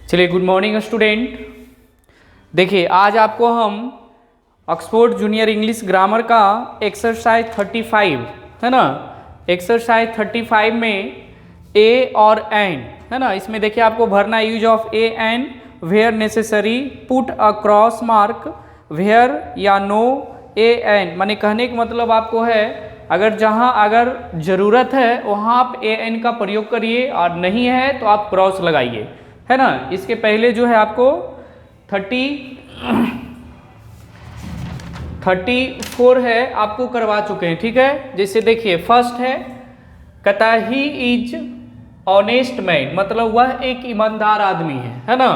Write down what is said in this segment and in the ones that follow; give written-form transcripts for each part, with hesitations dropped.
चलिए, good morning student. देखिए, आज आपको हम ऑक्सफोर्ड जूनियर इंग्लिश ग्रामर का एक्सरसाइज 35 है ना, एक्सरसाइज 35 में ए और एन है ना, इसमें देखिए आपको भरना use of a an where necessary, put a cross mark where या नो ए एन। माने कहने का मतलब आपको है अगर जहाँ अगर ज़रूरत है वहाँ आप ए एन का प्रयोग करिए और नहीं है तो आप क्रॉस लगाइए, है ना। इसके पहले जो है आपको 34 है आपको करवा चुके हैं, ठीक है। जैसे देखिए फर्स्ट है कहता ही इज ऑनेस्ट मैन, मतलब वह एक ईमानदार आदमी है ना।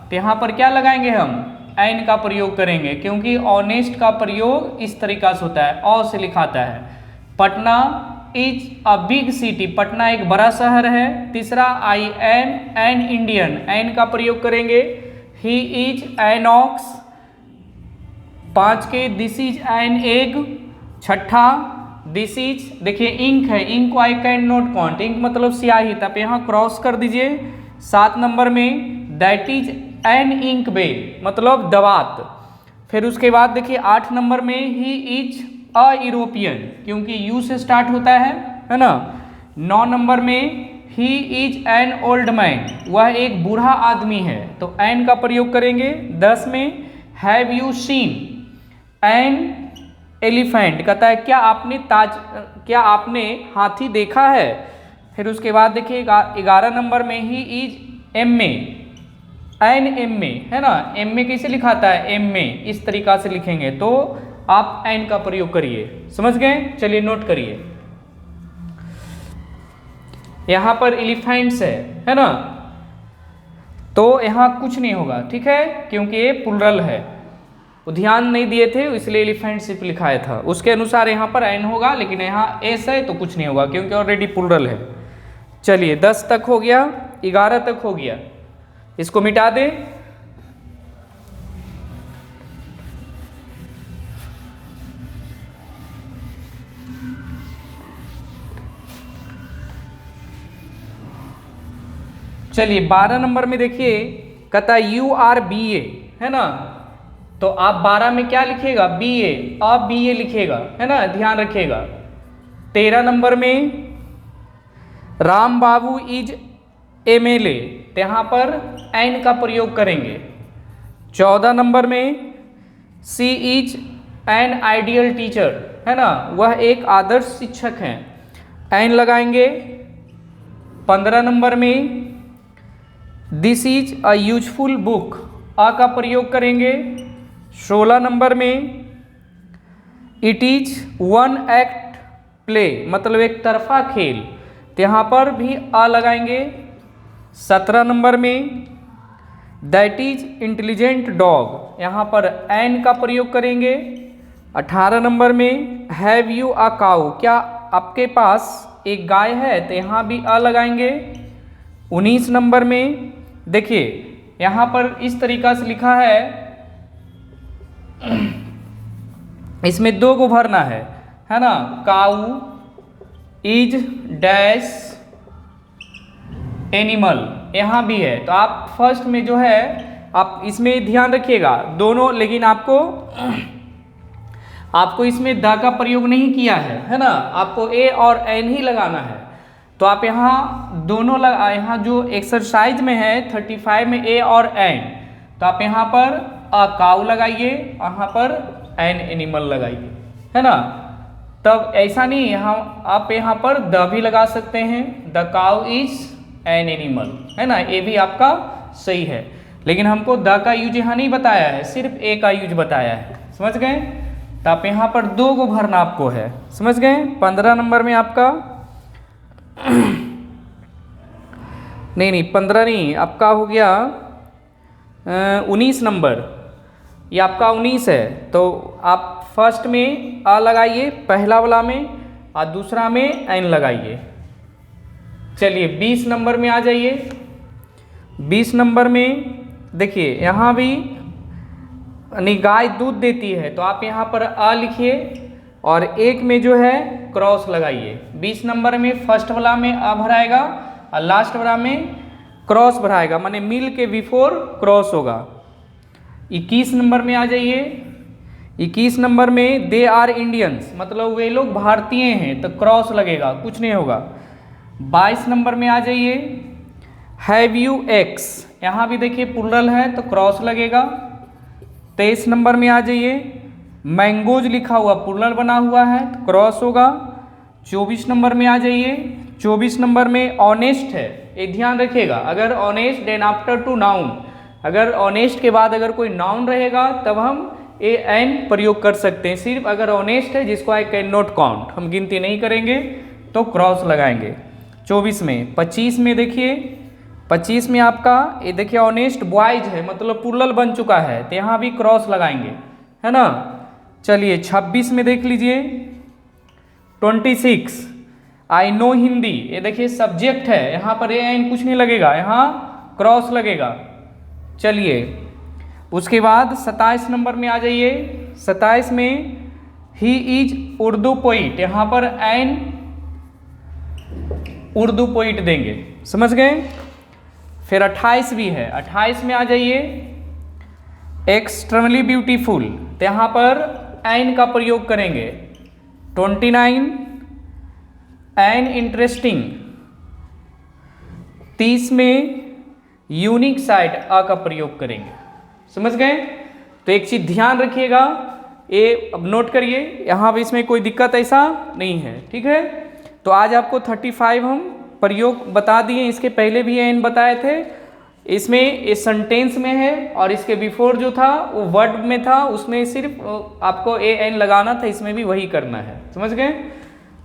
तो यहाँ पर क्या लगाएंगे हम एन का प्रयोग करेंगे, क्योंकि ऑनेस्ट का प्रयोग इस तरीका से होता है, ऑ से लिखाता है। Patna is a big city, Patna एक बड़ा शहर है। तीसरा I am an Indian, an का प्रयोग करेंगे। He is an ox. 5 के दिस इज एन एग। छठा दिस इज, देखिए इंक है, इंक को I can not count, ink मतलब स्याही, तब यहाँ क्रॉस कर दीजिए। 7 नंबर में that is an inkwell, मतलब दवात। फिर उसके बाद देखिए 8 नंबर में ही इज अ यूरोपियन, क्योंकि यू से स्टार्ट होता है ना। 9 नंबर में he is an old man, वह एक बूढ़ा आदमी है, तो एन का प्रयोग करेंगे। 10 में have you seen an elephant, कहता है क्या आपने हाथी देखा है। फिर उसके बाद देखिए 11 नंबर में he is M A, an M A है ना। एम ए कैसे लिखाता है, एम ए इस तरीका से लिखेंगे, तो आप एन का प्रयोग करिए, समझ गए। चलिए नोट करिए, यहां पर एलिफेंट्स है ना, तो यहां कुछ नहीं होगा, ठीक है, क्योंकि ये प्लुरल है। वो ध्यान नहीं दिए थे इसलिए एलिफेंट सिर्फ लिखाया था, उसके अनुसार यहाँ पर एन होगा, लेकिन यहाँ एस है तो कुछ नहीं होगा क्योंकि ऑलरेडी प्लुरल है। चलिए 10 तक हो गया, 11 तक हो गया, इसको मिटा दे। चलिए 12 नंबर में देखिए कहता यू आर बी ए है ना, तो आप 12 में क्या लिखिएगा, बी ए, आप बी ए लिखिएगा, है ना, ध्यान रखिएगा। 13 नंबर में राम बाबू इज एमएलए, तो यहाँ पर एन का प्रयोग करेंगे। 14 नंबर में सी इज एन आइडियल टीचर, है ना, वह एक आदर्श शिक्षक हैं, एन लगाएंगे। 15 नंबर में this is a useful book, आ का प्रयोग करेंगे। 16 नंबर में it is one act play, मतलब एक तरफा खेल, तो यहाँ पर भी आ लगाएंगे। 17 नंबर में दैट इज इंटेलिजेंट डॉग, यहाँ पर एन का प्रयोग करेंगे। 18 नंबर में हैव यू अ काऊ, क्या आपके पास एक गाय है, तो यहाँ भी आ लगाएंगे। 19 नंबर में देखिए यहाँ पर इस तरीका से लिखा है, इसमें 2 को भरना है ना। काऊ इज डैश एनिमल, यहाँ भी है, तो आप फर्स्ट में जो है आप इसमें ध्यान रखिएगा दोनों, लेकिन आपको इसमें द का प्रयोग नहीं किया है ना, आपको ए और एन ही लगाना है। तो आप यहाँ दोनों यहाँ जो एक्सरसाइज में है 35 में ए और एन, तो आप यहाँ पर अ काऊ लगाइए, यहाँ पर एन एनिमल लगाइए, है ना। तब ऐसा नहीं, यहाँ आप यहाँ पर द भी लगा सकते हैं, the cow is an animal, है ना, ये भी आपका सही है, लेकिन हमको द का यूज यहाँ नहीं बताया है, सिर्फ ए का यूज बताया है, समझ गए। तो आप यहाँ पर 2 को भरना आपको है, समझ गए। 15 नंबर में आपका नहीं 15 नहीं, आपका हो गया 19 नंबर, ये आपका 19 है, तो आप फर्स्ट में आ लगाइए पहला वाला में, और दूसरा में एन लगाइए। चलिए 20 नंबर में आ जाइए। 20 नंबर में देखिए यहाँ भी गाय दूध देती है, तो आप यहाँ पर आ लिखिए और एक में जो है क्रॉस लगाइए। 20 नंबर में फर्स्ट वाला में आ भराएगा और लास्ट वाला में क्रॉस बढ़ाएगा, माने मिल के बिफोर क्रॉस होगा। 21 नंबर में आ जाइए। 21 नंबर में दे आर इंडियंस, मतलब वे लोग भारतीय हैं, तो क्रॉस लगेगा, कुछ नहीं होगा। 22 नंबर में आ जाइए। हैव यू एक्स, यहाँ भी देखिए प्लूरल है तो क्रॉस लगेगा। 23 नंबर में आ जाइए। मैंगोज लिखा हुआ प्लूरल बना हुआ है तो क्रॉस होगा। 24 नंबर में आ जाइए। 24 नंबर में ऑनेस्ट है, ये ध्यान रखिएगा, अगर honest then after to noun, अगर ऑनेस्ट के बाद अगर कोई नाउन रहेगा तब हम ए एन प्रयोग कर सकते हैं। सिर्फ अगर ऑनेस्ट है जिसको आई कैन नॉट काउंट, हम गिनती नहीं करेंगे तो क्रॉस लगाएंगे 24 में। 25 में देखिए, 25 में आपका ये देखिए ऑनेस्ट बॉयज है, मतलब प्लूरल बन चुका है तो यहाँ भी क्रॉस लगाएंगे, है ना। चलिए 26 में देख लीजिए। 26 आई नो हिंदी, ये देखिए सब्जेक्ट है, यहाँ पर ए एन कुछ नहीं लगेगा, यहाँ क्रॉस लगेगा। चलिए उसके बाद 27 नंबर में आ जाइए। 27 में ही इज उर्दू पोइट, यहाँ पर एन उर्दू पोइट देंगे, समझ गए। फिर 28 भी है। 28 में आ जाइए। एक्सट्रीमली ब्यूटीफुल, तो यहाँ पर एन का प्रयोग करेंगे। 29 एन इंटरेस्टिंग। 30 में यूनिक साइड अ का प्रयोग करेंगे, समझ गए। तो एक चीज ध्यान रखिएगा, ये अब नोट करिए, यहाँ भी इसमें कोई दिक्कत ऐसा नहीं है, ठीक है। तो आज आपको 35 हम प्रयोग बता दिए, इसके पहले भी एन बताए थे। इसमें ये सेंटेंस में है और इसके बिफोर जो था वो वर्ड में था, उसमें सिर्फ आपको ए एन लगाना था, इसमें भी वही करना है, समझ गए।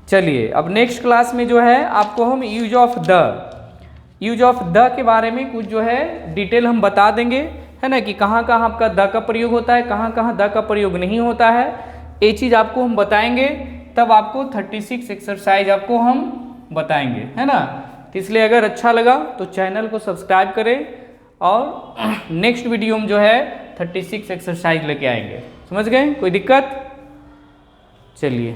चलिए अब नेक्स्ट क्लास में जो है आपको हम यूज ऑफ द के बारे में कुछ जो है डिटेल हम बता देंगे, है ना, कि कहाँ कहाँ आपका द का प्रयोग होता है, कहाँ कहाँ द का प्रयोग नहीं होता है, ये चीज़ आपको हम बताएंगे। तब आपको 36 एक्सरसाइज आपको हम बताएंगे, है ना। तो इसलिए अगर अच्छा लगा तो चैनल को सब्सक्राइब करें और नेक्स्ट वीडियो में जो है 36 एक्सरसाइज लेके आएंगे, समझ गए। कोई दिक्कत? चलिए।